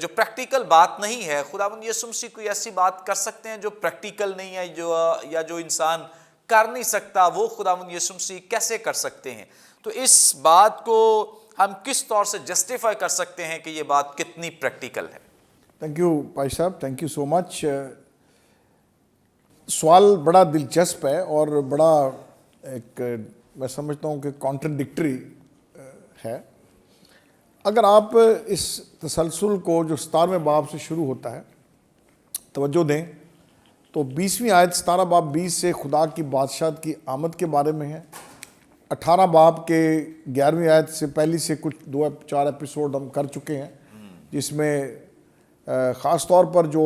جو پریکٹیکل بات نہیں ہے، خداوند یسوع مسیح کوئی ایسی بات کر سکتے ہیں جو پریکٹیکل نہیں ہے، جو انسان کر نہیں سکتا، وہ خداوند یسوع مسیح کیسے کر سکتے ہیں؟ تو اس بات کو ہم کس طور سے جسٹیفائی کر سکتے ہیں کہ یہ بات کتنی پریکٹیکل ہے؟ تھینک یو بھائی صاحب، تھینک یو سو مچ. سوال بڑا دلچسپ ہے اور بڑا ایک میں سمجھتا ہوں کہ کانٹرڈکٹری ہے. اگر آپ اس تسلسل کو جو 17ویں باب سے شروع ہوتا ہے توجہ دیں تو 20ویں آیت 17 باب 20 سے خدا کی بادشاہت کی آمد کے بارے میں ہے. 18 باب کے 11ویں آیت سے پہلی سے کچھ 2-4 ایپیسوڈ ہم کر چکے ہیں، جس میں خاص طور پر جو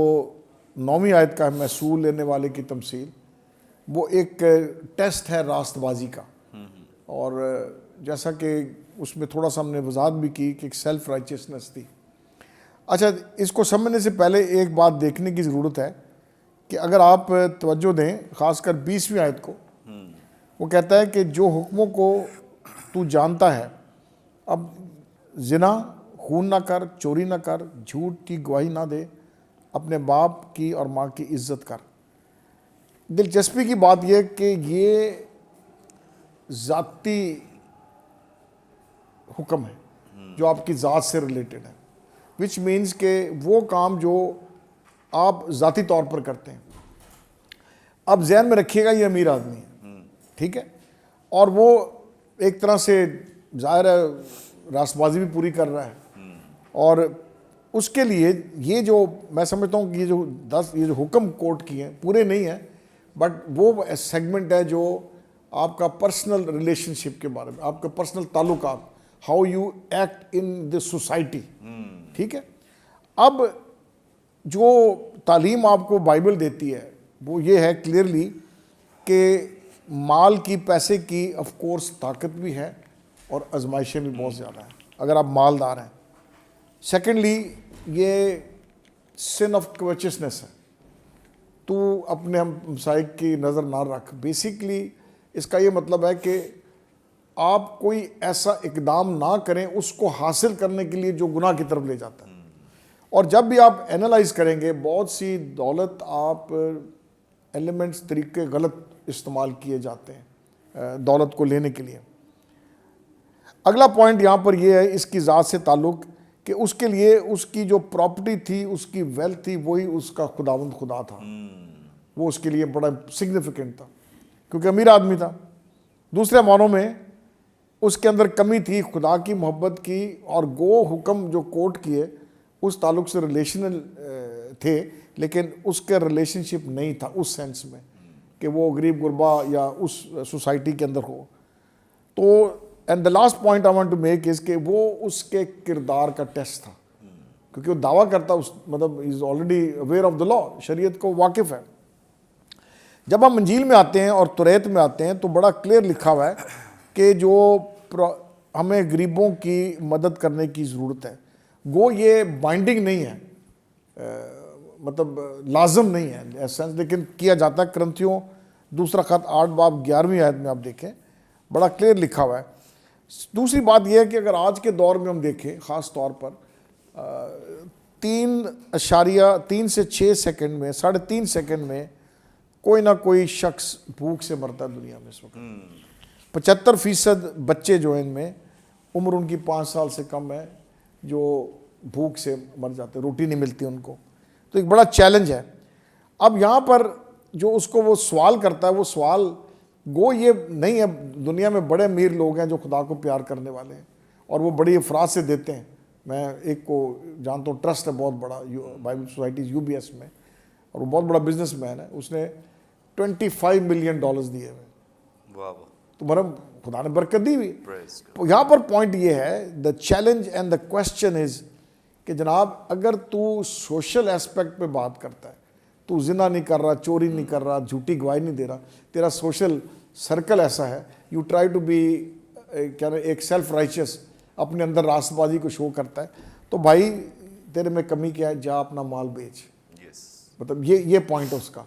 9ویں آیت کا محصول لینے والے کی تمثیل، وہ ایک ٹیسٹ ہے راست بازی کا. اور جیسا کہ اس میں تھوڑا سا ہم نے وضاحت بھی کی کہ ایک سیلف رائچسنس تھی. اچھا، اس کو سمجھنے سے پہلے ایک بات دیکھنے کی ضرورت ہے کہ اگر آپ توجہ دیں خاص کر 20ویں آیت کو، وہ کہتا ہے کہ جو حکموں کو تو جانتا ہے، اب زنا، خون نہ کر، چوری نہ کر، جھوٹ کی گواہی نہ دے، اپنے باپ کی اور ماں کی عزت کر. دلچسپی کی بات یہ کہ یہ ذاتی حکم ہے جو آپ کی ذات سے ریلیٹڈ ہے، وچ مینز کہ وہ کام جو آپ ذاتی طور پر کرتے ہیں. اب ذہن میں رکھیے گا یہ امیر آدمی ہے، ٹھیک ہے، اور وہ ایک طرح سے ظاہر ہے راست بازی بھی پوری کر رہا ہے، اور اس کے لیے یہ جو میں سمجھتا ہوں کہ یہ جو حکم کوٹ کیے ہیں پورے نہیں ہیں، بٹ وہ سیگمنٹ ہے جو آپ کا پرسنل ریلیشن شپ کے بارے میں، آپ کا پرسنل تعلقات، how you act in the society, ٹھیک ہے. اب جو تعلیم آپ کو بائبل دیتی ہے وہ یہ ہے کلیئرلی کہ مال کی، پیسے کی آف کورس طاقت بھی ہے اور آزمائشیں بھی بہت زیادہ ہیں اگر آپ مالدار ہیں. سیکنڈلی یہ سن آف کوچسنس ہے، تو اپنے ہمسائے کی نظر نہ رکھ. بیسیکلی اس کا یہ مطلب ہے کہ آپ کوئی ایسا اقدام نہ کریں اس کو حاصل کرنے کے لیے جو گناہ کی طرف لے جاتا ہے. اور جب بھی آپ اینالائز کریں گے بہت سی دولت آپ ایلیمنٹس، طریقے غلط استعمال کیے جاتے ہیں دولت کو لینے کے لیے. اگلا پوائنٹ یہاں پر یہ ہے اس کی ذات سے تعلق کہ اس کے لیے اس کی جو پراپرٹی تھی، اس کی ویلتھ تھی، وہی اس کا خداوند خدا تھا. وہ اس کے لیے بڑا سگنیفیکنٹ تھا کیونکہ امیر آدمی تھا. دوسرے معنوں میں اس کے اندر کمی تھی خدا کی محبت کی، اور گو حکم جو کوٹ کیے اس تعلق سے ریلیشنل تھے، لیکن اس کے ریلیشن شپ نہیں تھا اس سینس میں کہ وہ غریب غربا یا اس سوسائٹی کے اندر ہو. تو and the last point I want to make is کہ وہ اس کے کردار کا ٹیسٹ تھا، کیونکہ وہ دعویٰ کرتا مطلب is already aware of the law, شریعت کو واقف ہے. جب ہم انجیل میں آتے ہیں اور توریت میں آتے ہیں تو بڑا کلیئر لکھا ہوا ہے کہ جو ہمیں غریبوں کی مدد کرنے کی ضرورت ہے. گو یہ بائنڈنگ نہیں ہے، مطلب لازم نہیں ہے ایسنس، لیکن کیا جاتا ہے. کرنتھیوں دوسرا خط 8 باب 11ویں آیت میں آپ دیکھیں بڑا کلیئر لکھا ہوا ہے. دوسری بات یہ ہے کہ اگر آج کے دور میں ہم دیکھیں خاص طور پر 3.3 سے 6 سیکنڈ میں 3.5 سیکنڈ میں کوئی نہ کوئی شخص بھوک سے مرتا ہے دنیا میں اس وقت. 75% بچے جو ہیں ان میں عمر ان کی 5 سال سے کم ہے جو بھوک سے مر جاتے، روٹی نہیں ملتی ان کو. تو ایک بڑا چیلنج ہے. اب یہاں پر جو اس کو وہ سوال کرتا ہے، وہ سوال گو یہ نہیں ہے. دنیا میں بڑے امیر لوگ ہیں جو خدا کو پیار کرنے والے ہیں اور وہ بڑی افراد سے دیتے ہیں. میں ایک کو جانتا ہوں، ٹرسٹ ہے بہت بڑا بائبل سوسائٹیز UBS میں، اور وہ بہت بڑا بزنس مین ہے. اس نے $25 ملین دیے ہوئے. تو مرم خدا نے برکت دی ہوئی. یہاں پر پوائنٹ یہ ہے، the challenge and the question is کہ جناب اگر تو سوشل ایسپیکٹ پہ بات کرتا ہے، تو زنا نہیں کر رہا، چوری نہیں کر رہا، جھوٹی گواہی نہیں دے رہا، تیرا سوشل سرکل ایسا ہے، یو ٹرائی ٹو بی کیا نا ایک سیلف رائچس، اپنے اندر راست بازی کو شو کرتا ہے، تو بھائی تیرے میں کمی کیا ہے، جا اپنا مال بیچ. مطلب یہ پوائنٹ ہے اس کا.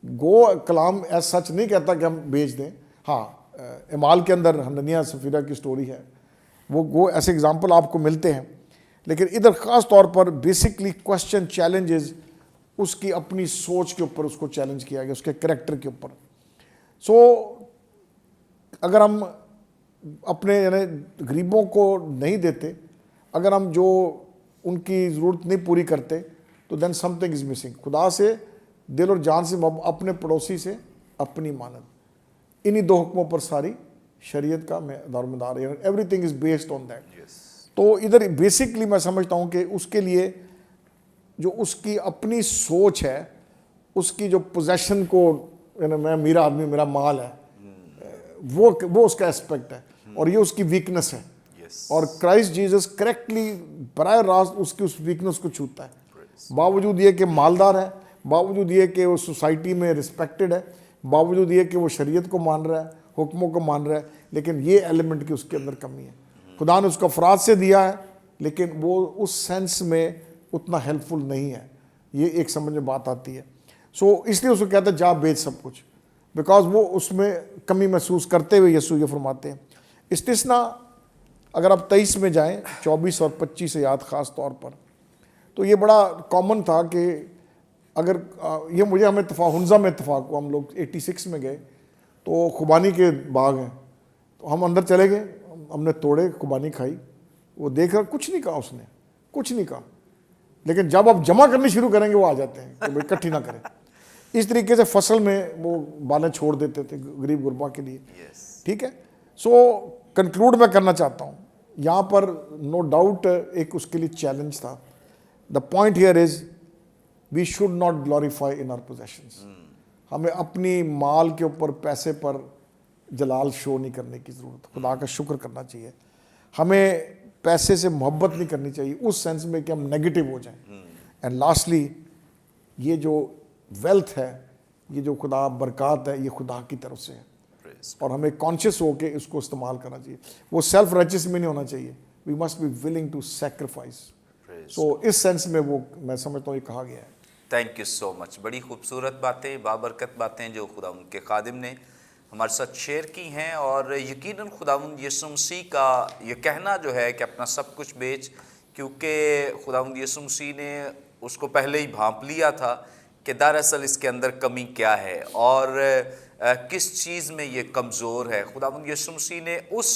گو کلام ایسا سچ نہیں کہتا کہ ہم بیچ دیں. ہاں اعمال کے اندر حنانیہ سفیرہ کی سٹوری ہے، وہ گو ایسے اگزامپل آپ کو ملتے ہیں. لیکن ادھر خاص طور پر بیسکلی کوشچن چیلنجز اس کی اپنی سوچ کے اوپر اس کو چیلنج کیا گیا, اس کے کریکٹر کے اوپر. سو اگر ہم اپنے یعنی غریبوں کو نہیں دیتے, اگر ہم جو ان کی ضرورت نہیں پوری کرتے, تو دین سم تھنگ از مسنگ. خدا سے دل اور جان سے, اپنے پڑوسی سے اپنی مانند, انہی دو حکموں پر ساری شریعت کا دار و مدار ہے. Every thing is based on that. تو ادھر بیسکلی میں سمجھتا ہوں کہ اس کے لیے جو اس کی اپنی سوچ ہے, اس کی جو پوزیشن کو, یعنی میں میرا آدمی میرا مال ہے, وہ اس کا اسپیکٹ ہے, اور یہ اس کی ویکنس ہے. اور کرائسٹ جیزس کریکٹلی براہ راست اس کی اس ویکنس کو چھوتا ہے. باوجود یہ کہ مالدار ہے, باوجود یہ کہ وہ سوسائٹی میں رسپیکٹڈ ہے, باوجود یہ کہ وہ شریعت کو مان رہا ہے, حکموں کو مان رہا ہے, لیکن یہ ایلیمنٹ کی اس کے اندر کمی ہے. خدا نے اس کو افراد سے دیا ہے, لیکن وہ اس سینس میں اتنا ہیلپ فل نہیں ہے. یہ ایک سمجھ میں بات آتی ہے. سو اس لیے اس کو کہتا ہے جا بیچ سب کچھ, بیکاز وہ اس میں کمی محسوس کرتے ہوئے یسوع یہ فرماتے ہیں. استثنا اگر آپ 23 میں جائیں, 24 اور 25 سے یاد خاص طور پر, تو یہ بڑا کامن تھا کہ اگر یہ مجھے ہمیں حنزہ میں اتفاق ہوا, ہم لوگ 86 میں گئے تو خوبانی کے باغ ہیں, تو ہم اندر چلے گئے, ہم نے توڑے, خوبانی کھائی, وہ دیکھ کر کچھ نہیں کہا, اس نے کچھ نہیں کہا. لیکن جب آپ جمع کرنی شروع کریں گے وہ آ جاتے ہیں کہ بھائی اکٹھی نہ کریں. اس طریقے سے فصل میں وہ بالیں چھوڑ دیتے تھے غریب غربا کے لیے. ٹھیک ہے. سو کنکلوڈ میں کرنا چاہتا ہوں یہاں پر, نو ڈاؤٹ ایک اس کے لیے چیلنج تھا. The point here is we should not glorify our positions. ہمیں اپنی مال کے اوپر, پیسے پر جلال شو نہیں کرنے کی ضرورت. خدا کا شکر کرنا چاہیے. ہمیں پیسے سے محبت نہیں کرنی چاہیے اس سینس میں کہ ہم نیگیٹو ہو جائیں. اینڈ لاسٹلی یہ جو ویلتھ ہے, یہ جو خدا برکات ہے, یہ خدا کی طرف سے ہے, اور ہمیں کانشیس ہو کے اس کو استعمال کرنا چاہیے. وہ سیلف رائچس میں نہیں ہونا چاہیے. We must be willing to sacrifice. سو اس سینس میں وہ میں سمجھتا ہوں یہ کہا گیا ہے. Thank you so much. بڑی خوبصورت باتیں, بابرکت باتیں جو خداوند کے خادم نے ہمارے ساتھ شیئر کی ہیں. اور یقیناً خداوند یسوع مسیح کا یہ کہنا جو ہے کہ اپنا سب کچھ بیچ, کیونکہ خداوند یسوع مسیح نے اس کو پہلے ہی بھانپ لیا تھا کہ دراصل اس کے اندر کمی کیا ہے اور کس چیز میں یہ کمزور ہے. خداوند یسوع مسیح نے اس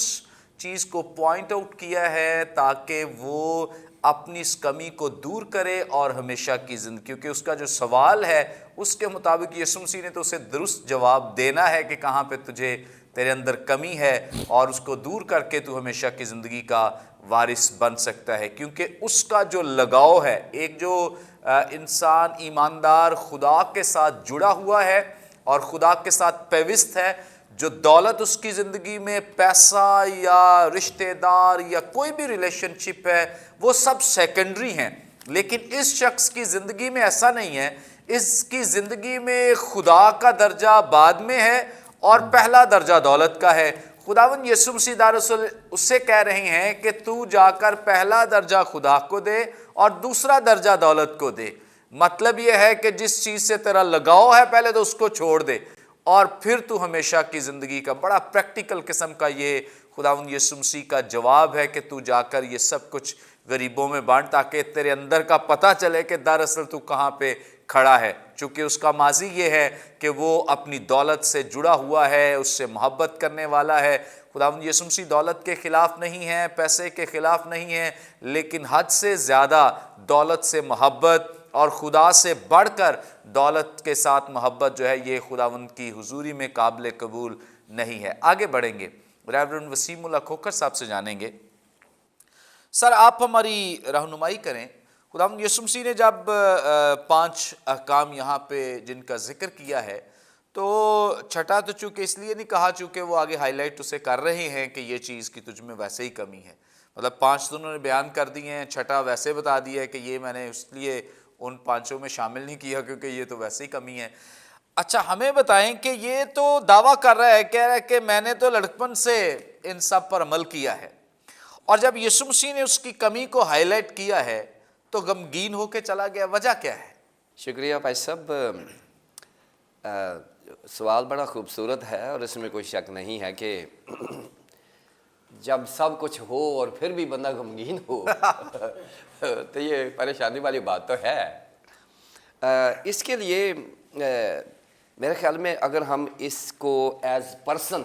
چیز کو پوائنٹ آؤٹ کیا ہے تاکہ وہ اپنی اس کمی کو دور کرے اور ہمیشہ کی زندگی, کیونکہ اس کا جو سوال ہے اس کے مطابق یسوع مسیح نے تو اسے درست جواب دینا ہے کہ کہاں پہ تیرے اندر کمی ہے, اور اس کو دور کر کے تو ہمیشہ کی زندگی کا وارث بن سکتا ہے. کیونکہ اس کا جو لگاؤ ہے, ایک جو انسان ایماندار خدا کے ساتھ جڑا ہوا ہے اور خدا کے ساتھ پیوست ہے, جو دولت اس کی زندگی میں, پیسہ یا رشتہ دار یا کوئی بھی ریلیشن شپ ہے, وہ سب سیکنڈری ہیں. لیکن اس شخص کی زندگی میں ایسا نہیں ہے. اس کی زندگی میں خدا کا درجہ بعد میں ہے اور پہلا درجہ دولت کا ہے. خداوند یسوع مسیح دراصل اس سے کہہ رہے ہیں کہ تو جا کر پہلا درجہ خدا کو دے اور دوسرا درجہ دولت کو دے. مطلب یہ ہے کہ جس چیز سے تیرا لگاؤ ہے پہلے تو اس کو چھوڑ دے, اور پھر تو ہمیشہ کی زندگی کا. بڑا پریکٹیکل قسم کا یہ خداوند یسوع مسیح کا جواب ہے کہ تو جا کر یہ سب کچھ غریبوں میں بانٹ, تاکہ تیرے اندر کا پتہ چلے کہ دراصل تو کہاں پہ کھڑا ہے. چونکہ اس کا ماضی یہ ہے کہ وہ اپنی دولت سے جڑا ہوا ہے, اس سے محبت کرنے والا ہے. خداوند یسوع مسیح دولت کے خلاف نہیں ہے, پیسے کے خلاف نہیں ہے, لیکن حد سے زیادہ دولت سے محبت اور خدا سے بڑھ کر دولت کے ساتھ محبت جو ہے یہ خداوند کی حضوری میں قابل قبول نہیں ہے. آگے بڑھیں گے, ریورنڈ وسیم اللہ کھوکھر صاحب سے جانیں گے. سر آپ ہماری رہنمائی کریں. خداوند یسوع مسیح نے جب 5 احکام یہاں پہ جن کا ذکر کیا ہے, تو چھٹا تو چونکہ اس لیے نہیں کہا چونکہ وہ آگے ہائی لائٹ اسے کر رہے ہیں کہ یہ چیز کی تجھ میں ویسے ہی کمی ہے. مطلب 5 تو انہوں نے بیان کر دیے ہیں, چھٹا ویسے بتا دیا ہے کہ یہ میں نے اس لیے ان 5 میں شامل نہیں کیا کیونکہ یہ تو ویسے ہی کمی ہے. اچھا ہمیں بتائیں کہ یہ تو دعویٰ کر رہا ہے, کہہ رہا ہے کہ میں نے تو لڑکپن سے ان سب پر عمل کیا ہے, اور جب یسوع مسیح نے اس کی کمی کو ہائی لائٹ کیا ہے تو غمگین ہو کے چلا گیا. وجہ کیا ہے؟ شکریہ بھائی صاحب. سوال بڑا خوبصورت ہے اور اس میں کوئی شک نہیں ہے کہ جب سب کچھ ہو اور پھر بھی بندہ غمگین ہو تو یہ پریشانی والی بات تو ہے۔ اس کے لیے میرے خیال میں اگر ہم اس کو ایز پرسن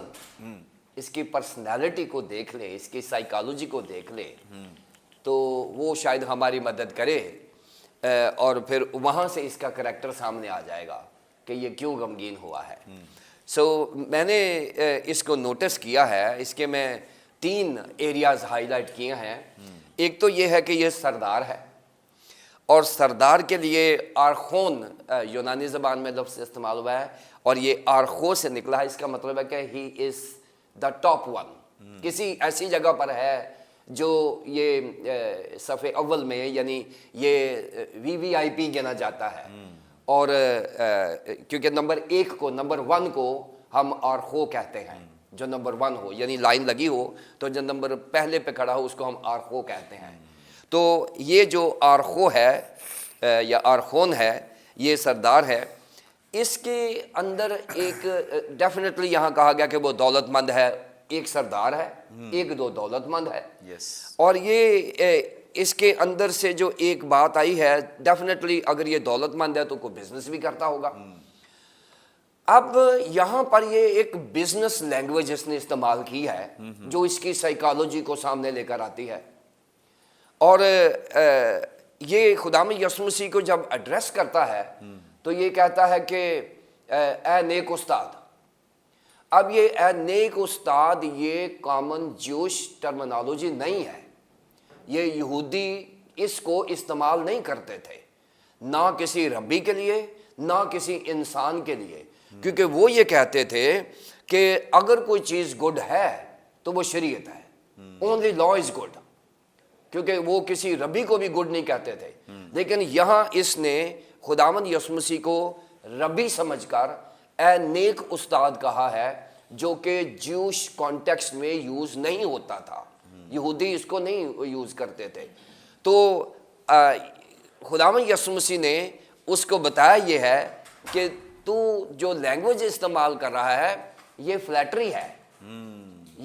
اس کی پرسنالٹی کو دیکھ لیں، اس کی سائیکالوجی کو دیکھ لیں تو وہ شاید ہماری مدد کرے، اور پھر وہاں سے اس کا کریکٹر سامنے آ جائے گا کہ یہ کیوں غمگین ہوا ہے۔ میں نے اس کو نوٹس کیا ہے، اس کے میں 3 ایریاز ہائی لائٹ کیے ہیں۔ ایک تو یہ ہے کہ یہ سردار ہے، اور سردار کے لیے آرخون یونانی زبان میں لفظ استعمال ہوا ہے، اور یہ آرخو سے نکلا ہے۔ اس کا مطلب ہے کہ ہی از دا ٹاپ ون، کسی ایسی جگہ پر ہے جو یہ صف اول میں، یعنی یہ وی آئی پی گنا جاتا ہے، اور کیونکہ نمبر 1 کو، نمبر 1 کو ہم آرخو کہتے ہیں، جو نمبر 1 ہو، یعنی لائن لگی ہو تو جو نمبر پہلے پہ کھڑا ہو اس کو ہم آرخو کہتے ہیں۔ تو یہ جو آرخو ہے یا آرخون ہے، یہ سردار ہے۔ اس کے اندر ایک ڈیفینیٹلی یہاں کہا گیا کہ وہ دولت مند ہے، ایک سردار ہے، ایک 2 دولت مند ہے، اور یہ اس کے اندر سے جو ایک بات آئی ہے، ڈیفینیٹلی اگر یہ دولت مند ہے تو کوئی بزنس بھی کرتا ہوگا۔ اب یہاں پر یہ ایک بزنس لینگویج اس نے استعمال کی ہے جو اس کی سائیکالوجی کو سامنے لے کر آتی ہے، اور یہ خداوند یسوع مسیح کو جب ایڈریس کرتا ہے تو یہ کہتا ہے کہ اے نیک استاد۔ اب یہ اے نیک استاد یہ کامن جوش ٹرمنالوجی نہیں ہے، یہ یہودی اس کو استعمال نہیں کرتے تھے، نہ کسی ربی کے لیے نہ کسی انسان کے لیے، کیونکہ وہ یہ کہتے تھے کہ اگر کوئی چیز گڈ ہے تو وہ شریعت ہے، اونلی لا از گڈ، کیونکہ وہ کسی ربی کو بھی گڈ نہیں کہتے تھے۔ لیکن یہاں اس نے خداوند یسوع مسیح کو ربی سمجھ کر اے نیک استاد کہا ہے، جو کہ جوش کانٹیکسٹ میں یوز نہیں ہوتا تھا، یہودی اس کو نہیں یوز کرتے تھے۔ تو خداوند یسوع مسیح نے اس کو بتایا یہ ہے کہ تو جو لینگویج استعمال کر رہا ہے یہ فلیٹری ہے،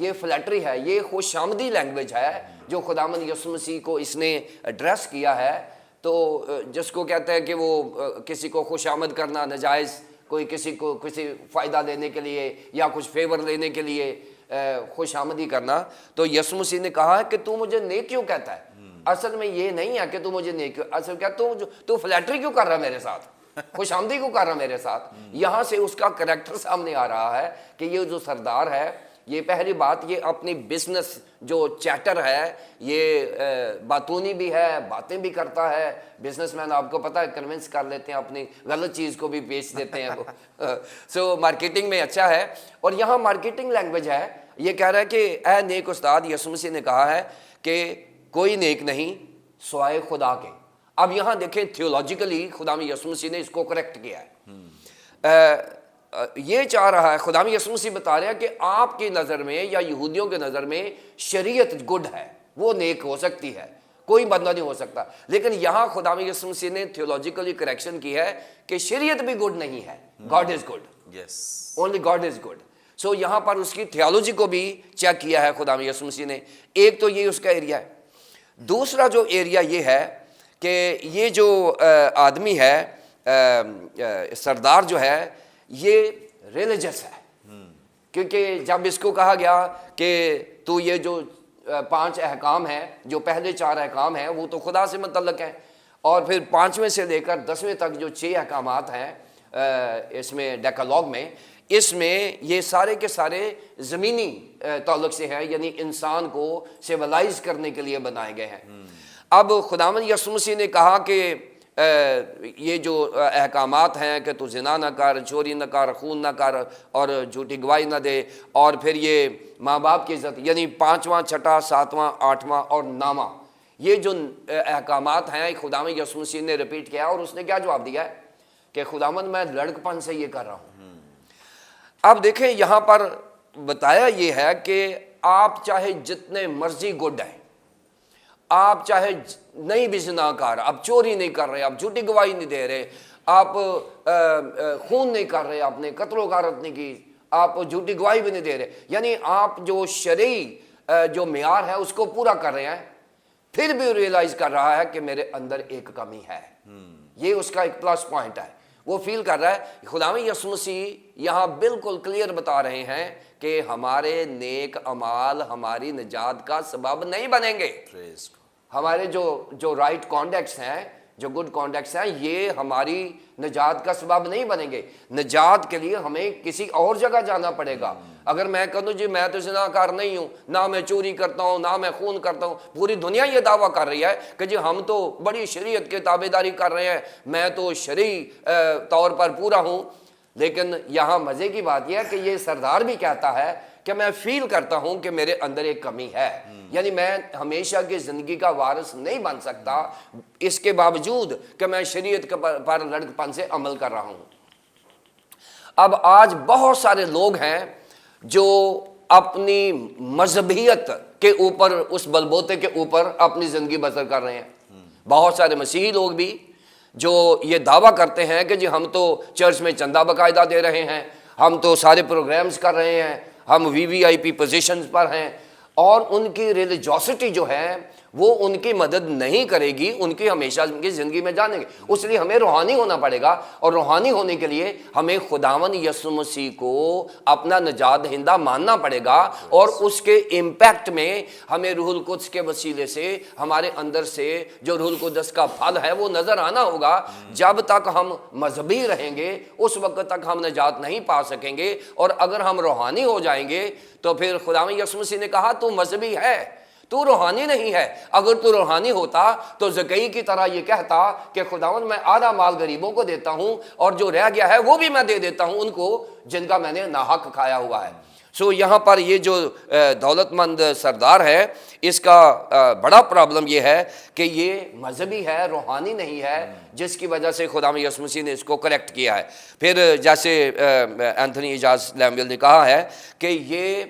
یہ فلیٹری ہے، یہ خوش آمدی لینگویج ہے جو خداوند یسوع مسیح کو اس نے ایڈریس کیا ہے۔ تو جس کو کہتے ہیں کہ وہ کسی کو خوش آمد کرنا ناجائز، کوئی کسی کو کسی فائدہ لینے کے لیے یا کچھ فیور لینے کے لیے خوش آمدی کرنا، تو یسوع مسیح نے کہا ہے کہ تو مجھے نیک کیوں کہتا ہے؟ اصل میں یہ نہیں ہے کہ تو مجھے نیک کیوں، اصل کیا تو فلیٹری کیوں کر رہا ہے میرے ساتھ، خوش آمدی کیوں کر رہا ہے میرے ساتھ؟ یہاں سے اس کا کریکٹر سامنے آ رہا ہے کہ یہ جو سردار ہے، یہ پہلی بات یہ اپنی بزنس جو چیٹر ہے، یہ باتونی بھی ہے، باتیں بھی کرتا ہے۔ بزنس مین آپ کو پتہ ہے کنونس کر لیتے ہیں، اپنی غلط چیز کو بھی بیچ دیتے ہیں وہ۔ سو مارکیٹنگ میں اچھا ہے، اور یہاں مارکیٹنگ لینگویج ہے۔ یہ کہہ رہا ہے کہ اے نیک استاد، یسوع مسیح نے کہا ہے کہ کوئی نیک نہیں سوائے خدا کے۔ اب یہاں دیکھیں تھیولوجیکلی خداوند یسوع مسیح نے اس کو کریکٹ کیا ہے۔ یہ چاہ رہا ہے خداوند یسوع مسیح بتا رہے ہیں کہ آپ کی نظر میں یا یہودیوں کے نظر میں شریعت گڈ ہے، وہ نیک ہو سکتی ہے، کوئی بندہ نہیں ہو سکتا، لیکن یہاں خداوند یسوع مسیح نے تھیولوجیکلی کریکشن کی ہے کہ شریعت بھی گڈ نہیں ہے، God is good, only God is good. So یہاں پر اس کی تھیولوجی کو بھی چیک کیا ہے خداوند یسوع مسیح نے۔ ایک تو یہ اس کا ایریا ہے۔ دوسرا جو ایریا یہ ہے کہ یہ جو آدمی ہے سردار جو ہے یہ ریلیجس ہے، کیونکہ جب اس کو کہا گیا کہ تو یہ جو 5 احکام ہیں، جو پہلے 4 احکام ہیں وہ تو خدا سے متعلق ہیں، اور پھر 5ویں سے لے کر 10ویں تک جو 6 احکامات ہیں اس میں ڈیکالوگ میں، اس میں یہ سارے کے سارے زمینی تعلق سے ہیں، یعنی انسان کو سیولائز کرنے کے لیے بنائے گئے ہیں۔ اب خداوند یسوع مسیح نے کہا کہ یہ جو احکامات ہیں کہ تو زنا نہ کر، چوری نہ کر، خون نہ کر، اور جھوٹی گواہی نہ دے، اور پھر یہ ماں باپ کی عزت، یعنی 5واں 6واں 7واں 8واں اور 9واں، یہ جو احکامات ہیں خداوند یسوع مسیح نے ریپیٹ کیا، اور اس نے کیا جواب دیا ہے کہ خداوند میں لڑکپن سے یہ کر رہا ہوں۔ اب دیکھیں یہاں پر بتایا یہ ہے کہ آپ چاہے جتنے مرضی گڈ ہیں، آپ چاہے نہیں بھی زنا کر، آپ چوری نہیں کر رہے، آپ جھوٹی گواہی نہیں دے رہے، آپ خون نہیں کر رہے، آپ نے قتل و غارت نہیں کی، آپ جھوٹی گواہی بھی نہیں دے رہے، یعنی آپ جو شرعی جو معیار ہے اس کو پورا کر رہے ہیں، پھر بھی ریئلائز کر رہا ہے کہ میرے اندر ایک کمی ہے. یہ اس کا ایک پلس پوائنٹ ہے. وہ فیل کر رہا ہے. خداوند یسوع مسیح یہاں بالکل کلیئر بتا رہے ہیں کہ ہمارے نیک اعمال ہماری نجات کا سبب نہیں بنیں گے. ہمارے جو رائٹ کانڈکٹس ہیں، جو گڈ کانڈکٹس ہیں، یہ ہماری نجات کا سبب نہیں بنیں گے. نجات کے لیے ہمیں کسی اور جگہ جانا پڑے گا. اگر میں کہوں جی میں تو زناکار نہیں ہوں، نہ میں چوری کرتا ہوں، نہ میں خون کرتا ہوں، پوری دنیا یہ دعویٰ کر رہی ہے کہ جی ہم تو بڑی شریعت کے تابع داری کر رہے ہیں، میں تو شرعی طور پر پورا ہوں. لیکن یہاں مزے کی بات یہ ہے کہ یہ سردار بھی کہتا ہے کہ میں فیل کرتا ہوں کہ میرے اندر ایک کمی ہے. یعنی میں ہمیشہ کی زندگی کا وارث نہیں بن سکتا، اس کے باوجود کہ میں شریعت پر لڑک پن سے عمل کر رہا ہوں. اب آج بہت سارے لوگ ہیں جو اپنی مذہبیت کے اوپر، اس بلبوتے کے اوپر اپنی زندگی بسر کر رہے ہیں. بہت سارے مسیحی لوگ بھی جو یہ دعویٰ کرتے ہیں کہ جی ہم تو چرچ میں چندہ باقاعدہ دے رہے ہیں، ہم تو سارے پروگرامز کر رہے ہیں، ہم VVIP پوزیشنز پر ہیں، اور ان کی ریلیجوسٹی جو ہے وہ ان کی مدد نہیں کرے گی ان کی ہمیشہ کی زندگی میں جانے گی. اس لیے ہمیں روحانی ہونا پڑے گا، اور روحانی ہونے کے لیے ہمیں خداوند یسوع مسیح کو اپنا نجات دہندہ ماننا پڑے گا، اور اس کے امپیکٹ میں ہمیں روح القدس کے وسیلے سے ہمارے اندر سے جو روح القدس کا پھل ہے وہ نظر آنا ہوگا. جب تک ہم مذہبی رہیں گے اس وقت تک ہم نجات نہیں پا سکیں گے. اور اگر ہم روحانی ہو جائیں گے تو پھر خداوند یسوع مسیح نے کہا تو مذہبی ہے، تو روحانی نہیں ہے. اگر تو روحانی ہوتا تو زکئی کی طرح یہ کہتا کہ خداوند میں آدھا مال غریبوں کو دیتا ہوں اور جو رہ گیا ہے وہ بھی میں دے دیتا ہوں ان کو جن کا میں نے ناحق کھایا ہوا ہے. سو یہاں پر یہ جو دولت مند سردار ہے اس کا بڑا پرابلم یہ ہے کہ یہ مذہبی ہے، روحانی نہیں ہے، جس کی وجہ سے خداوند یسوع مسیح نے اس کو کریکٹ کیا ہے. پھر جیسے اینتھنی اعجاز لیمویل نے کہا ہے کہ یہ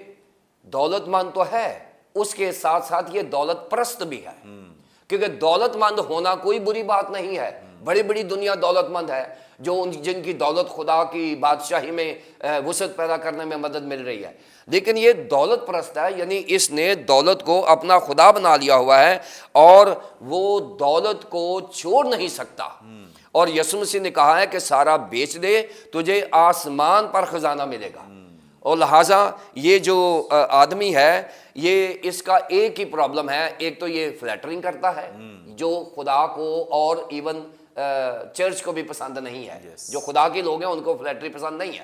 دولت مند تو ہے، اس کے ساتھ ساتھ یہ دولت پرست بھی ہے. کیونکہ دولت مند ہونا کوئی بری بات نہیں ہے. بڑی بڑی دنیا دولت مند ہے جو جن کی دولت خدا کی بادشاہی میں وسعت پیدا کرنے میں مدد مل رہی ہے. لیکن یہ دولت پرست ہے، یعنی اس نے دولت کو اپنا خدا بنا لیا ہوا ہے اور وہ دولت کو چھوڑ نہیں سکتا. اور یسوع مسیح نے کہا ہے کہ سارا بیچ دے تجھے آسمان پر خزانہ ملے گا. اور لہٰذا یہ جو آدمی ہے یہ اس کا ایک ہی پرابلم ہے. ایک تو یہ فلیٹرنگ کرتا ہے جو خدا کو اور ایون چرچ کو بھی پسند نہیں ہے. جو خدا کے لوگ ہیں ان کو فلیٹری پسند نہیں ہے.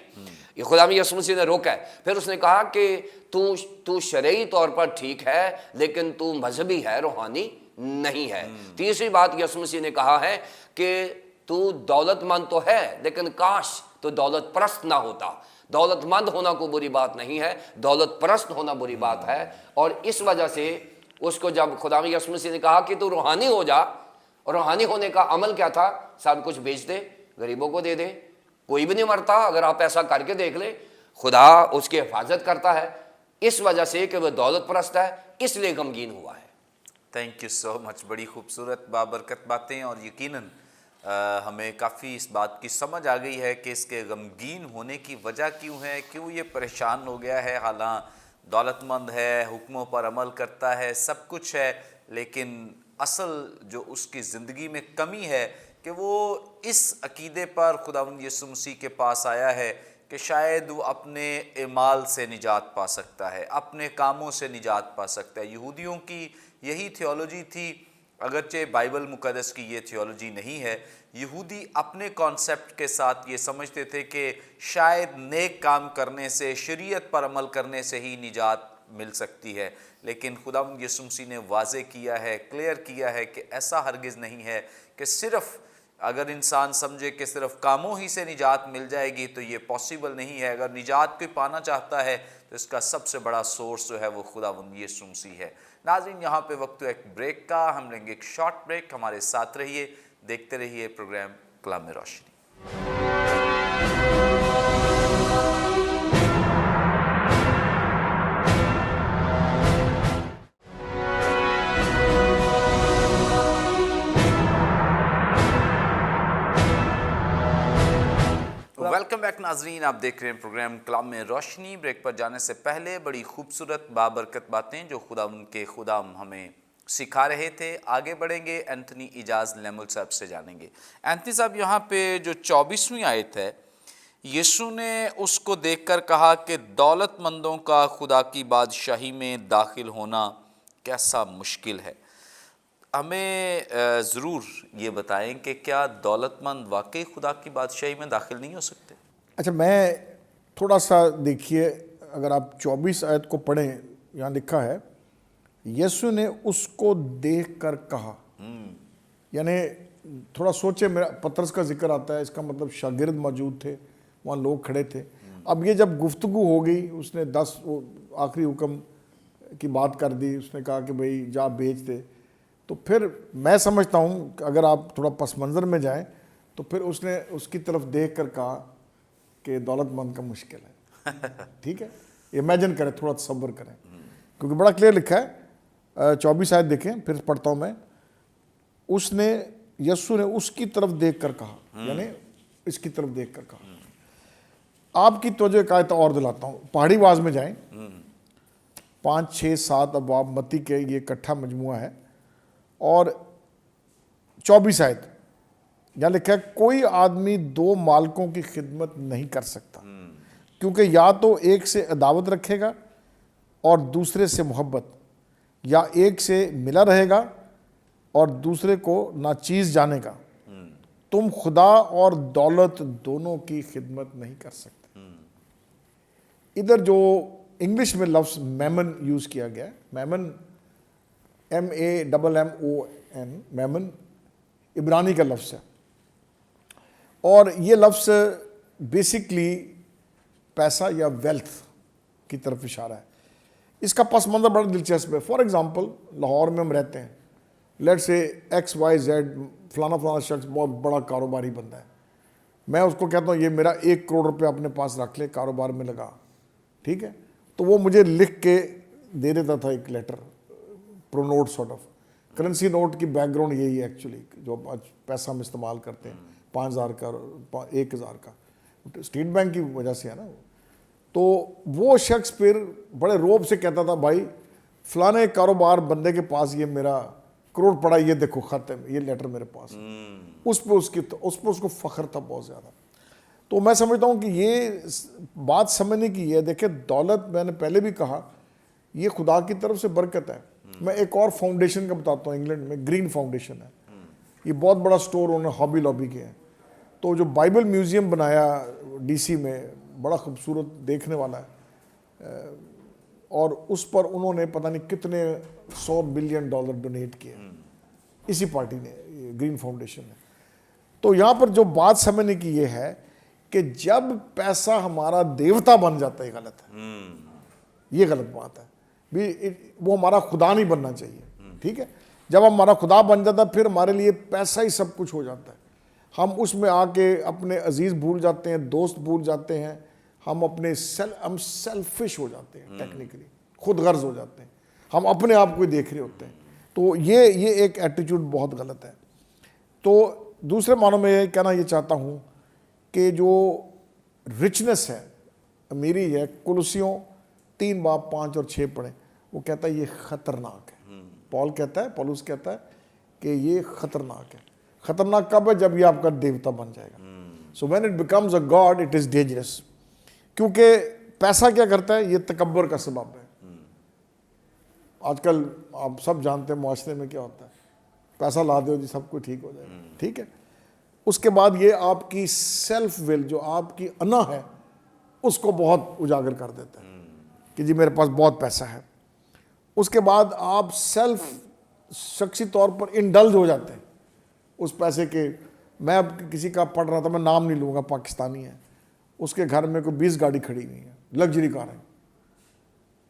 یہ خدا یسوع مسیح نے روکا ہے. پھر اس نے کہا کہ تو شرعی طور پر ٹھیک ہے لیکن تو مذہبی ہے، روحانی نہیں ہے. تیسری بات یسوع مسیح نے کہا ہے کہ تو دولت مند تو ہے لیکن کاش تو دولت پرست نہ ہوتا. دولت مند ہونا کوئی بری بات نہیں ہے، دولت پرست ہونا بری بات ہے. اور اس وجہ سے اس کو جب خدا یسوع مسیح نے کہا کہ تو روحانی ہو جا، اور روحانی ہونے کا عمل کیا تھا؟ سب کچھ بیچ دے، غریبوں کو دے دے. کوئی بھی نہیں مرتا. اگر آپ ایسا کر کے دیکھ لیں خدا اس کی حفاظت کرتا ہے. اس وجہ سے کہ وہ دولت پرست ہے اس لیے غمگین ہوا ہے. Thank you so much. بڑی خوبصورت بابرکت باتیں، اور یقیناً ہمیں کافی اس بات کی سمجھ آ گئی ہے کہ اس کے غمگین ہونے کی وجہ کیوں ہے، کیوں یہ پریشان ہو گیا ہے. حالانکہ دولت مند ہے، حکموں پر عمل کرتا ہے، سب کچھ ہے، لیکن اصل جو اس کی زندگی میں کمی ہے کہ وہ اس عقیدے پر خداوند یسوع مسیح کے پاس آیا ہے کہ شاید وہ اپنے اعمال سے نجات پا سکتا ہے، اپنے کاموں سے نجات پا سکتا ہے. یہودیوں کی یہی تھیولوجی تھی، اگرچہ بائبل مقدس کی یہ تھیولوجی نہیں ہے. یہودی اپنے کانسیپٹ کے ساتھ یہ سمجھتے تھے کہ شاید نیک کام کرنے سے، شریعت پر عمل کرنے سے ہی نجات مل سکتی ہے. لیکن خداوند یسوع مسیح نے واضح کیا ہے، کلیئر کیا ہے کہ ایسا ہرگز نہیں ہے کہ صرف اگر انسان سمجھے کہ صرف کاموں ہی سے نجات مل جائے گی تو یہ پاسیبل نہیں ہے. اگر نجات کوئی پانا چاہتا ہے تو اس کا سب سے بڑا سورس جو ہے وہ خداوند یسوع مسیح ہے. ناظرین یہاں پہ وقت ایک بریک کا، ہم لیں گے ایک شارٹ بریک. ہمارے ساتھ رہیے، دیکھتے رہیے پروگرام کلام روشنی. ویلکم بیک ناظرین، آپ دیکھ رہے ہیں پروگرام کلام میں روشنی۔ بریک پر جانے سے پہلے بڑی خوبصورت بابرکت باتیں جو خدا ان کے خدا ہمیں سکھا رہے تھے، آگے بڑھیں گے، اینتھنی اجاز لیمل صاحب سے جانیں گے۔ اینتھنی صاحب، یہاں پہ جو 24ویں آیت ہے، یسوع نے اس کو دیکھ کر کہا کہ دولت مندوں کا خدا کی بادشاہی میں داخل ہونا کیسا مشکل ہے۔ ہمیں ضرور یہ بتائیں کہ کیا دولت مند واقعی خدا کی بادشاہی میں داخل نہیں ہو سکتے؟ اچھا، میں تھوڑا سا دیکھیے، اگر آپ 24 آیت کو پڑھیں، یہاں لکھا ہے یسوع نے اس کو دیکھ کر کہا، یعنی تھوڑا سوچے، میرا پطرس کا ذکر آتا ہے، اس کا مطلب شاگرد موجود تھے، وہاں لوگ کھڑے تھے۔ اب یہ جب گفتگو ہو گئی، اس نے 10 آخری حکم کی بات کر دی، اس نے کہا کہ بھئی جا بیچ دے، تو پھر میں سمجھتا ہوں کہ اگر آپ تھوڑا پس منظر میں جائیں تو پھر اس نے اس کی طرف دیکھ کر کہا کہ دولت مند کا مشکل ہے۔ ٹھیک ہے، امیجن کریں، تھوڑا تصور کریں، کیونکہ بڑا کلیئر لکھا ہے۔ 24 آیت دیکھیں، پھر پڑھتا ہوں میں۔ اس نے، یسوع نے اس کی طرف دیکھ کر کہا، یعنی اس کی طرف دیکھ کر کہا۔ آپ کی توجہ ایک آیت اور دلاتا ہوں، پہاڑی واز میں جائیں، 5، 6، 7 ابواب متی کے یہ اکٹھا مجموعہ ہے، اور 24 آیت یہاں لکھا ہے کوئی آدمی 2 مالکوں کی خدمت نہیں کر سکتا، کیونکہ یا تو ایک سے عداوت رکھے گا اور دوسرے سے محبت، یا ایک سے ملا رہے گا اور دوسرے کو ناچیز جانے گا۔ تم خدا اور دولت دونوں کی خدمت نہیں کر سکتے۔ ادھر جو انگلش میں لفظ میمن یوز کیا گیا ہے، میمن MAMMON، میمن عبرانی کا لفظ ہے، اور یہ لفظ بیسکلی پیسہ یا ویلتھ کی طرف اشارہ ہے۔ اس کا پس منظر بڑا دلچسپ ہے۔ فار ایگزامپل، لاہور میں ہم رہتے ہیں، لیٹ سے XYZ فلانا شخص بہت بڑا کاروباری بندہ ہے، میں اس کو کہتا ہوں یہ میرا 1 کروڑ روپے اپنے پاس رکھ لے، کاروبار میں لگا، ٹھیک ہے، تو وہ مجھے لکھ کے دے دیتا تھا ایک letter, pro note sort of. Currency note کی بیک گراؤنڈ یہی ہے ایکچولی، جو آج پیسہ ہم استعمال کرتے ہیں، 5000 کا، 1000 کا، اسٹیٹ بینک کی وجہ سے ہے نا۔ تو وہ شخص پھر بڑے روب سے کہتا تھا بھائی فلانے کاروبار بندے کے پاس یہ میرا کروڑ پڑا، یہ دیکھو خط ہے، یہ لیٹر میرے پاس ہے۔ اس پہ اس کو فخر تھا بہت زیادہ۔ تو میں سمجھتا ہوں کہ یہ بات سمجھنے کی ہے۔ دیکھیں، دولت، میں نے پہلے بھی کہا، یہ خدا کی طرف سے برکت ہے۔ میں ایک اور فاؤنڈیشن کا بتاتا ہوں، انگلینڈ میں گرین فاؤنڈیشن ہے، یہ بہت بڑا سٹور انہوں نے ہابی لابی کے ہیں۔ تو جو بائبل میوزیم بنایا DC میں، بڑا خوبصورت دیکھنے والا ہے، اور اس پر انہوں نے پتہ نہیں کتنے $100 بلین ڈونیٹ کیے، اسی پارٹی نے، گرین فاؤنڈیشن نے۔ تو یہاں پر جو بات سمجھنے کی یہ ہے کہ جب پیسہ ہمارا دیوتا بن جاتا ہے، غلط ہے، یہ غلط بات ہے بھی، وہ ہمارا خدا نہیں بننا چاہیے، ٹھیک ہے۔ جب ہمارا خدا بن جاتا ہے، پھر ہمارے لیے پیسہ ہی سب کچھ ہو جاتا ہے۔ ہم اس میں آ کے اپنے عزیز بھول جاتے ہیں، دوست بھول جاتے ہیں، ہم اپنے ہم سیلفش ہو جاتے ہیں، ٹیکنیکلی خود غرض ہو جاتے ہیں، ہم اپنے آپ کو ہی دیکھ رہے ہوتے ہیں۔ تو یہ ایک ایٹیٹیوڈ بہت غلط ہے۔ تو دوسرے معنوں میں کہنا یہ چاہتا ہوں کہ جو رچنس ہے، امیری ہے، کولوسیوں 3 باب 5 اور 6 پڑھیں، وہ کہتا ہے یہ خطرناک ہے۔ پولس کہتا ہے کہ یہ خطرناک ہے۔ خطرناک کب ہے؟ جب یہ آپ کا دیوتا بن جائے گا۔ So when it becomes a God it is dangerous, کیونکہ پیسہ کیا کرتا ہے؟ یہ تکبر کا سبب ہے۔ آج کل آپ سب جانتے ہیں معاشرے میں کیا ہوتا ہے، پیسہ لا دو جی سب کچھ ٹھیک ہو جائے گا، ٹھیک ہے۔ اس کے بعد یہ آپ کی سیلف ول، جو آپ کی انا ہے، اس کو بہت اجاگر کر دیتا ہے کہ جی میرے پاس بہت پیسہ ہے۔ اس کے بعد آپ سیلف شخصی طور پر انڈلج ہو جاتے ہیں اس پیسے کے۔ میں اب کسی کا پڑھ رہا تھا، میں نام نہیں لوں گا، پاکستانی ہے، اس کے گھر میں کوئی 20 گاڑی کھڑی ہوئی ہے، لگژری کاریں،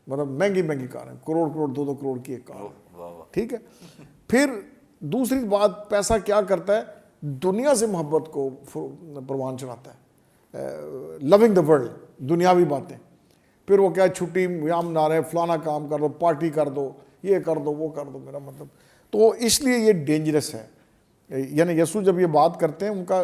مطلب مہنگی کاریں، کروڑ 2 کروڑ کی ایک کار ہے، ٹھیک ہے۔ پھر دوسری بات، پیسہ کیا کرتا ہے؟ دنیا سے محبت کو پروان چڑھاتا ہے، لونگ دا ورلڈ، دنیاوی باتیں۔ پھر وہ کیا، چھٹی یہاں منا رہے ہیں، فلانا کام کر دو، پارٹی کر دو، یہ کر دو، وہ کر دو، میرا مطلب۔ تو اس لیے یہ ڈینجرس ہے۔ یعنی یسوع جب یہ بات کرتے ہیں، ان کا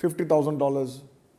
$50,000,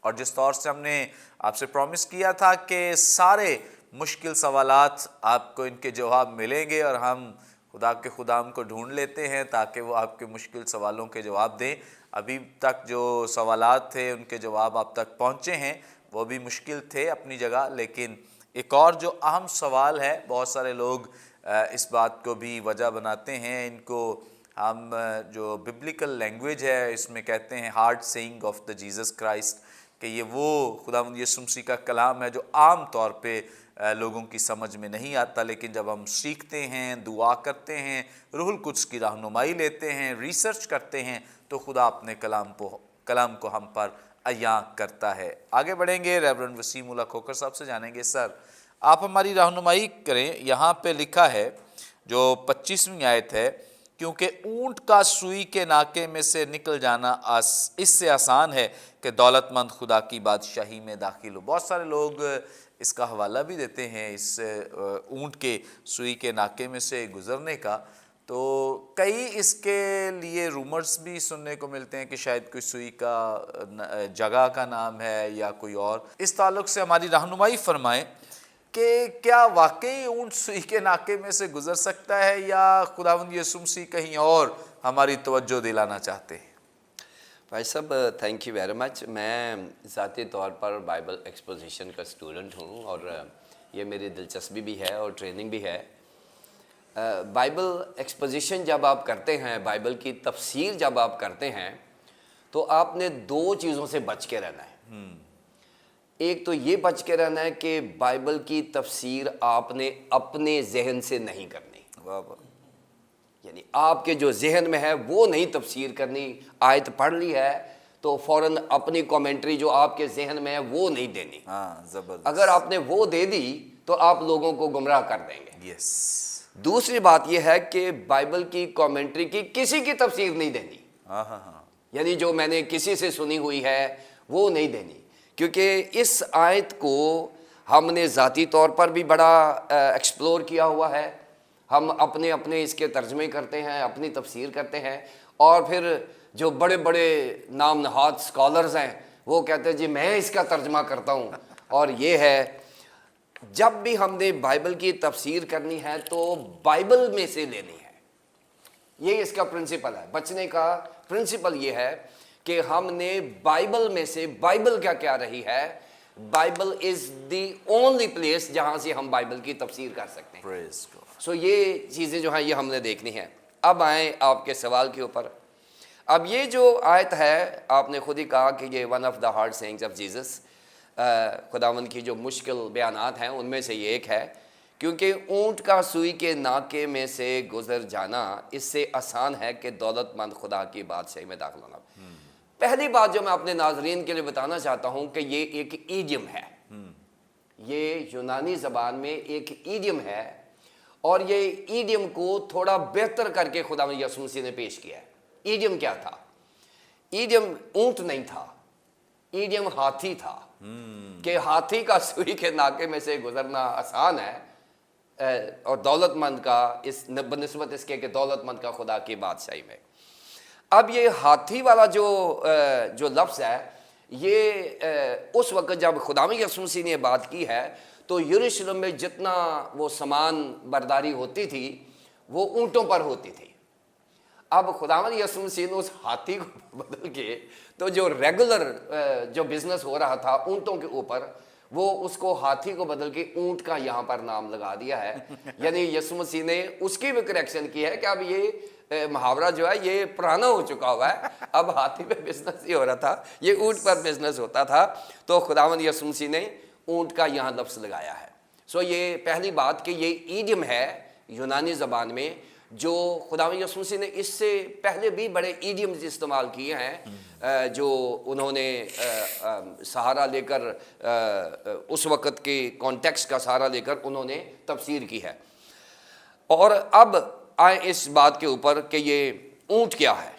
اور جس طور سے ہم نے آپ سے پرومس کیا تھا کہ سارے مشکل سوالات آپ کو ان کے جواب ملیں گے، اور ہم خدا کے خدام کو ڈھونڈ لیتے ہیں تاکہ وہ آپ کے مشکل سوالوں کے جواب دیں۔ ابھی تک جو سوالات تھے ان کے جواب آپ تک پہنچے ہیں، وہ بھی مشکل تھے اپنی جگہ، لیکن ایک اور جو اہم سوال ہے، بہت سارے لوگ اس بات کو بھی وجہ بناتے ہیں، ان کو ہم جو ببلیکل لینگویج ہے اس میں کہتے ہیں hard saying of the Jesus Christ, کہ یہ وہ خداوند یسوع مسیح کا کلام ہے جو عام طور پہ لوگوں کی سمجھ میں نہیں آتا، لیکن جب ہم سیکھتے ہیں، دعا کرتے ہیں، روح القدس کی رہنمائی لیتے ہیں، ریسرچ کرتے ہیں، تو خدا اپنے کلام کو ہم پر عیاں کرتا ہے۔ آگے بڑھیں گے، ریورنڈ وسیم اللہ کھوکھر صاحب سے جانیں گے۔ سر آپ ہماری رہنمائی کریں، یہاں پہ لکھا ہے جو 25ویں آیت ہے، کیونکہ اونٹ کا سوئی کے ناکے میں سے نکل جانا اس سے آسان ہے کہ دولت مند خدا کی بادشاہی میں داخل ہو۔ بہت سارے لوگ اس کا حوالہ بھی دیتے ہیں اس اونٹ کے سوئی کے ناکے میں سے گزرنے کا، تو کئی اس کے لیے رومرز بھی سننے کو ملتے ہیں کہ شاید کوئی سوئی کا جگہ کا نام ہے یا کوئی اور۔ اس تعلق سے ہماری رہنمائی فرمائیں کہ کیا واقعی اونٹ سوئی کے ناکے میں سے گزر سکتا ہے، یا خداوند یسوع مسیح کہیں اور ہماری توجہ دلانا چاہتے ہیں؟ بھائی صاحب تھینک یو ویری مچ۔ میں ذاتی طور پر بائبل ایکسپوزیشن کا اسٹوڈنٹ ہوں، اور یہ میری دلچسپی بھی ہے اور ٹریننگ بھی ہے۔ بائبل ایکسپوزیشن جب آپ کرتے ہیں، بائبل کی تفسیر جب آپ کرتے ہیں، تو آپ نے دو چیزوں سے بچ کے رہنا ہے۔ ایک تو یہ بچ کے رہنا ہے کہ بائبل کی تفسیر آپ نے اپنے ذہن سے نہیں کرنی، یعنی آپ کے جو ذہن میں ہے وہ نہیں تفسیر کرنی۔ آیت پڑھ لی ہے تو فوراً اپنی کومنٹری جو آپ کے ذہن میں ہے وہ نہیں دینی۔ زبردست۔ اگر آپ نے وہ دے دی تو آپ لوگوں کو گمراہ کر دیں گے۔ یس۔ دوسری بات یہ ہے کہ بائبل کی کومنٹری کی کسی کی تفسیر نہیں دینی، یعنی جو میں نے کسی سے سنی ہوئی ہے وہ نہیں دینی، کیونکہ اس آیت کو ہم نے ذاتی طور پر بھی بڑا ایکسپلور کیا ہوا ہے۔ ہم اپنے اس کے ترجمے کرتے ہیں، اپنی تفسیر کرتے ہیں، اور پھر جو بڑے بڑے نام نہاد اسکالرز ہیں وہ کہتے ہیں جی میں اس کا ترجمہ کرتا ہوں، اور یہ ہے۔ جب بھی ہم نے بائبل کی تفسیر کرنی ہے تو بائبل میں سے لینی ہے، یہ اس کا پرنسپل ہے۔ بچنے کا پرنسپل یہ ہے کہ ہم نے بائبل میں سے، بائبل کیا کیا رہی ہے، Bible is the only place جہاں سے ہم بائبل کی تفسیر کر سکتے ہیں۔ سو یہ چیزیں جو ہیں یہ ہم نے دیکھنی ہیں۔ اب آئیں آپ کے سوال کے اوپر۔ اب یہ جو آیت ہے، آپ نے خود ہی کہا کہ یہ one of the hard sayings of Jesus, خداوند کی جو مشکل بیانات ہیں ان میں سے یہ ایک ہے، کیونکہ اونٹ کا سوئی کے ناکے میں سے گزر جانا اس سے آسان ہے کہ دولت مند خدا کی بادشاہی میں داخل ہونا۔ پہلی بات جو میں اپنے ناظرین کے لیے بتانا چاہتا ہوں کہ یہ ایک ایڈیم ہے، یہ یونانی زبان میں ایک ایڈیم ہے، اور یہ ایڈیم کو تھوڑا بہتر کر کے خداوند یسوع مسیح نے پیش کیا ہے۔ ایڈیم کیا تھا؟ ایڈیم اونٹ نہیں تھا، ایڈیم ہاتھی تھا، کہ ہاتھی کا سوئی کے ناکے میں سے گزرنا آسان ہے، اور دولت مند کا بنسبت اس کے کہ دولت مند کا خدا کی بادشاہی میں۔ اب یہ ہاتھی والا جو لفظ ہے، یہ اس وقت جب خداوند یسوع مسیح نے بات کی ہے تو یروشلم میں جتنا وہ سامان برداری ہوتی تھی وہ اونٹوں پر ہوتی تھی۔ اب خداوند یسوع مسیح نے اس ہاتھی کو بدل کے تو جو ریگولر جو بزنس ہو رہا تھا اونٹوں کے اوپر، وہ اس کو ہاتھی کو بدل کے اونٹ کا یہاں پر نام لگا دیا ہے۔ یعنی یسوع مسیح نے اس کی بھی کریکشن کی ہے کہ اب یہ محاورہ جو ہے یہ پرانا ہو چکا ہوا ہے، اب ہاتھی پہ بزنس ہی ہو رہا تھا، یہ اونٹ پر بزنس ہوتا تھا، تو خداوند یسوع مسیح نے اونٹ کا یہاں لفظ لگایا ہے۔ سو یہ پہلی بات کہ یہ ایڈیم ہے یونانی زبان میں، جو خداوند یسوع مسیح نے اس سے پہلے بھی بڑے ایڈیمز استعمال کیے ہیں، جو انہوں نے سہارا لے کر اس وقت کے کانٹیکسٹ کا سہارا لے کر انہوں نے تفسیر کی ہے۔ اور اب آئیں اس بات کے اوپر کہ یہ اونٹ کیا ہے۔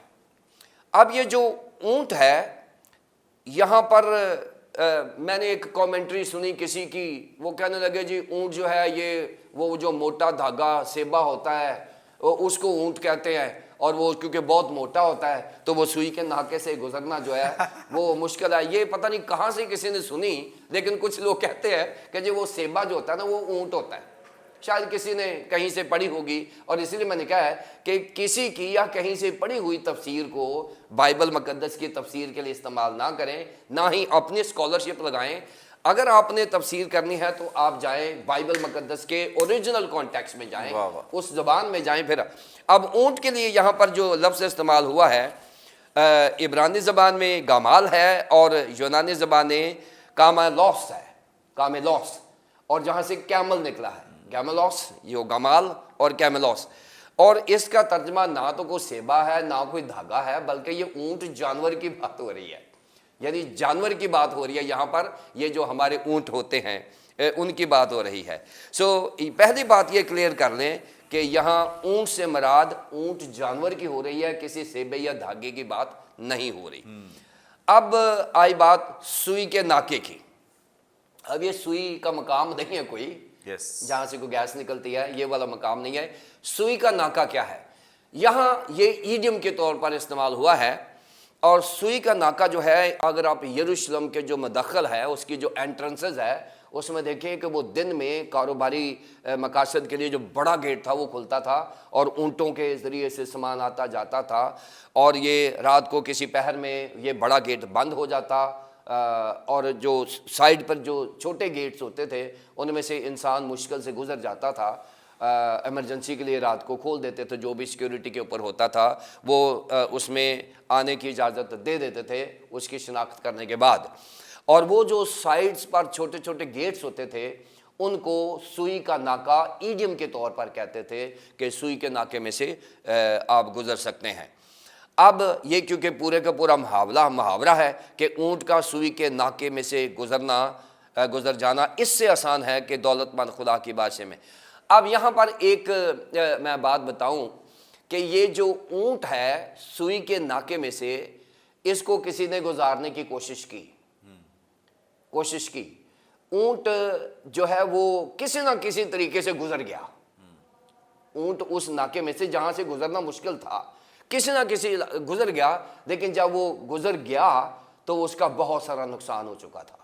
اب یہ جو اونٹ ہے، یہاں پر میں نے ایک کامنٹری سنی کسی کی، وہ کہنے لگے جی اونٹ جو ہے یہ وہ جو موٹا دھاگا سیبا ہوتا ہے اس کو اونٹ کہتے ہیں، اور وہ کیونکہ بہت موٹا ہوتا ہے تو وہ سوئی کے ناکے سے گزرنا جو ہے وہ مشکل ہے. یہ پتہ نہیں کہاں سے کسی نے سنی، لیکن کچھ لوگ کہتے ہیں کہ جو وہ سیبا جو ہوتا ہے نا وہ اونٹ ہوتا ہے. شاید کسی نے کہیں سے پڑھی ہوگی، اور اسی لیے میں نے کہا ہے کہ کسی کی یا کہیں سے پڑھی ہوئی تفسیر کو بائبل مقدس کی تفسیر کے لیے استعمال نہ کریں، نہ ہی اپنی اسکالرشپ لگائیں. اگر آپ نے تفسیر کرنی ہے تو آپ جائیں بائبل مقدس کے اوریجنل کانٹیکسٹ میں جائیں، اس زبان میں جائیں. پھر اب اونٹ کے لیے یہاں پر جو لفظ استعمال ہوا ہے عبرانی زبان میں گامال ہے، اور یونانی زبان میں کامالوس ہے، کاملوس، اور جہاں سے کیمل نکلا ہے گیملوس، یہ گمال اور کیملوس. اور اس کا ترجمہ نہ تو کوئی سیبا ہے نہ کوئی دھاگا ہے، بلکہ یہ اونٹ جانور کی بات ہو رہی ہے، یعنی جانور کی بات ہو رہی ہے یہاں پر. یہ جو ہمارے اونٹ ہوتے ہیں ان کی بات ہو رہی ہے. پہلی بات یہ کلیئر کر لیں کہ یہاں اونٹ سے مراد اونٹ جانور کی ہو رہی ہے، کسی سیبے یا دھاگے کی بات نہیں ہو رہی. اب آئی بات سوئی کے ناکے کی. اب یہ سوئی کا مقام نہیں ہے کوئی جہاں سے کوئی گیس نکلتی ہے، یہ والا مقام نہیں ہے. سوئی کا ناکا کیا ہے؟ یہاں یہ ایڈیم کے طور پر استعمال ہوا ہے. اور سوئی کا ناکا جو ہے، اگر آپ یروشلم کے جو مدخل ہے اس کی جو انٹرنسز ہے اس میں دیکھیں کہ وہ دن میں کاروباری مقاصد کے لیے جو بڑا گیٹ تھا وہ کھلتا تھا، اور اونٹوں کے ذریعے سے سامان آتا جاتا تھا. اور یہ رات کو کسی پہر میں یہ بڑا گیٹ بند ہو جاتا، اور جو سائڈ پر جو چھوٹے گیٹس ہوتے تھے ان میں سے انسان مشکل سے گزر جاتا تھا. ایمرجنسی کے لیے رات کو کھول دیتے تھے، جو بھی سیکیورٹی کے اوپر ہوتا تھا وہ اس میں آنے کی اجازت دے دیتے تھے اس کی شناخت کرنے کے بعد. اور وہ جو سائڈز پر چھوٹے چھوٹے گیٹس ہوتے تھے ان کو سوئی کا ناکا ایڈیم کے طور پر کہتے تھے کہ سوئی کے ناکے میں سے آپ گزر سکتے ہیں. اب یہ کیونکہ پورے کا پورا محاورہ ہے کہ اونٹ کا سوئی کے ناکے میں سے گزر جانا اس سے آسان ہے کہ دولت مند خدا کی بادشاہی میں. اب یہاں پر ایک میں بات بتاؤں کہ یہ جو اونٹ ہے سوئی کے ناکے میں سے، اس کو کسی نے گزارنے کی کوشش کی. اونٹ جو ہے وہ کسی نہ کسی طریقے سے گزر گیا. اونٹ اس ناکے میں سے جہاں سے گزرنا مشکل تھا کسی نہ کسی گزر گیا، لیکن جب وہ گزر گیا تو اس کا بہت سارا نقصان ہو چکا تھا.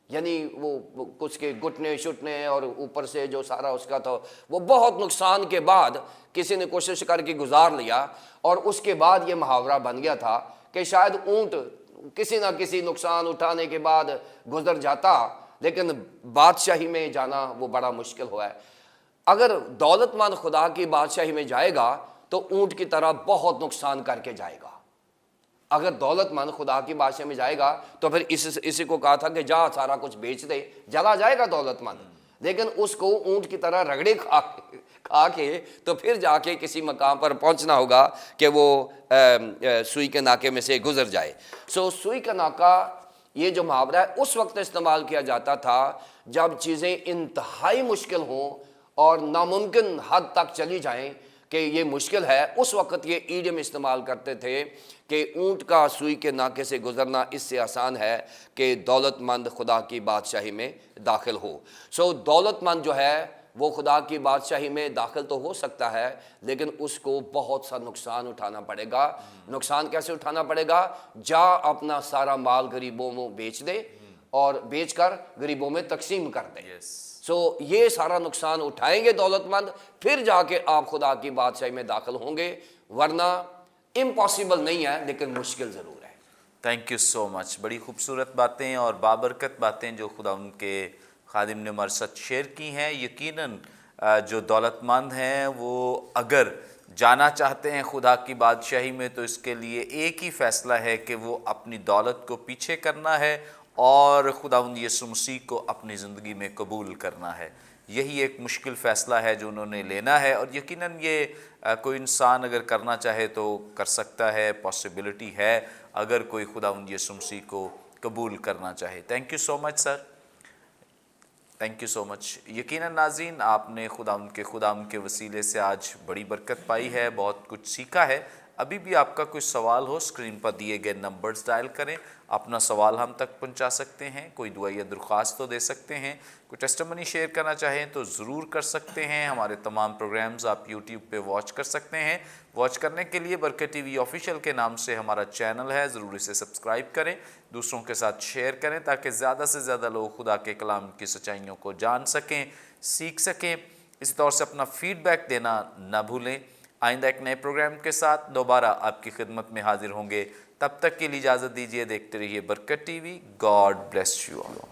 یعنی وہ کچھ کے گھٹنے شٹنے اور اوپر سے جو سارا اس کا تھا وہ بہت نقصان کے بعد کسی نے کوشش کر کے گزار لیا. اور اس کے بعد یہ محاورہ بن گیا تھا کہ شاید اونٹ کسی نہ کسی نقصان اٹھانے کے بعد گزر جاتا، لیکن بادشاہی میں جانا وہ بڑا مشکل ہوا ہے. اگر دولت مند خدا کی بادشاہی میں جائے گا تو اونٹ کی طرح بہت نقصان کر کے جائے گا. اگر دولت مند خدا کی بادشاہی میں جائے گا تو پھر اسی کو کہا تھا کہ جا سارا کچھ بیچ دے، چلا جائے گا دولت مند، لیکن اس کو اونٹ کی طرح رگڑے کھا کے تو پھر جا کے کسی مقام پر پہنچنا ہوگا کہ وہ سوئی کے ناکے میں سے گزر جائے. سوئی کا ناکا یہ جو محاورہ ہے اس وقت استعمال کیا جاتا تھا جب چیزیں انتہائی مشکل ہوں اور ناممکن حد تک چلی جائیں کہ یہ مشکل ہے. اس وقت یہ ایڈیم استعمال کرتے تھے کہ اونٹ کا سوئی کے ناکے سے گزرنا اس سے آسان ہے کہ دولت مند خدا کی بادشاہی میں داخل ہو. دولت مند جو ہے وہ خدا کی بادشاہی میں داخل تو ہو سکتا ہے، لیکن اس کو بہت سا نقصان اٹھانا پڑے گا. نقصان کیسے اٹھانا پڑے گا؟ جا اپنا سارا مال غریبوں میں بیچ دے اور بیچ کر غریبوں میں تقسیم کر دے. یہ سارا نقصان اٹھائیں گے دولت مند، پھر جا کے آپ خدا کی بادشاہی میں داخل ہوں گے، ورنہ امپاسبل نہیں ہے لیکن مشکل ضرور ہے. Thank you so much. بڑی خوبصورت باتیں اور بابرکت باتیں جو خدا ان کے خادم نے ہمارے ساتھ شیئر کی ہیں. یقیناً جو دولت مند ہیں وہ اگر جانا چاہتے ہیں خدا کی بادشاہی میں تو اس کے لیے ایک ہی فیصلہ ہے کہ وہ اپنی دولت کو پیچھے کرنا ہے اور خداوند یسوع مسیح کو اپنی زندگی میں قبول کرنا ہے. یہی ایک مشکل فیصلہ ہے جو انہوں نے لینا ہے، اور یقیناً یہ کوئی انسان اگر کرنا چاہے تو کر سکتا ہے، پاسبلٹی ہے اگر کوئی خداوند یسوع مسیح کو قبول کرنا چاہے. Thank you so much sir, thank you so much. یقیناً ناظرین آپ نے خداوند کے وسیلے سے آج بڑی برکت پائی ہے، بہت کچھ سیکھا ہے. ابھی بھی آپ کا کوئی سوال ہو اسکرین پر دیے گئے نمبرز ڈائل کریں, اپنا سوال ہم تک پہنچا سکتے ہیں, کوئی دعا یا درخواست تو دے سکتے ہیں, کوئی ٹیسٹمنی شیئر کرنا چاہیں تو ضرور کر سکتے ہیں. ہمارے تمام پروگرامز آپ یوٹیوب پہ واچ کر سکتے ہیں. واچ کرنے کے لیے برکت ٹی وی آفیشیل کے نام سے ہمارا چینل ہے, ضرور اسے سبسکرائب کریں, دوسروں کے ساتھ شیئر کریں تاکہ زیادہ سے زیادہ لوگ خدا کے کلام کی سچائیوں کو جان سکیں, سیکھ سکیں. اسی طور سے اپنا فیڈ بیک دینا نہ بھولیں. آئندہ ایک نئے پروگرام کے ساتھ دوبارہ آپ کی خدمت میں حاضر ہوں گے. تب تک کے لیے اجازت دیجیے. دیکھتے رہیے برکت T V. God bless you all.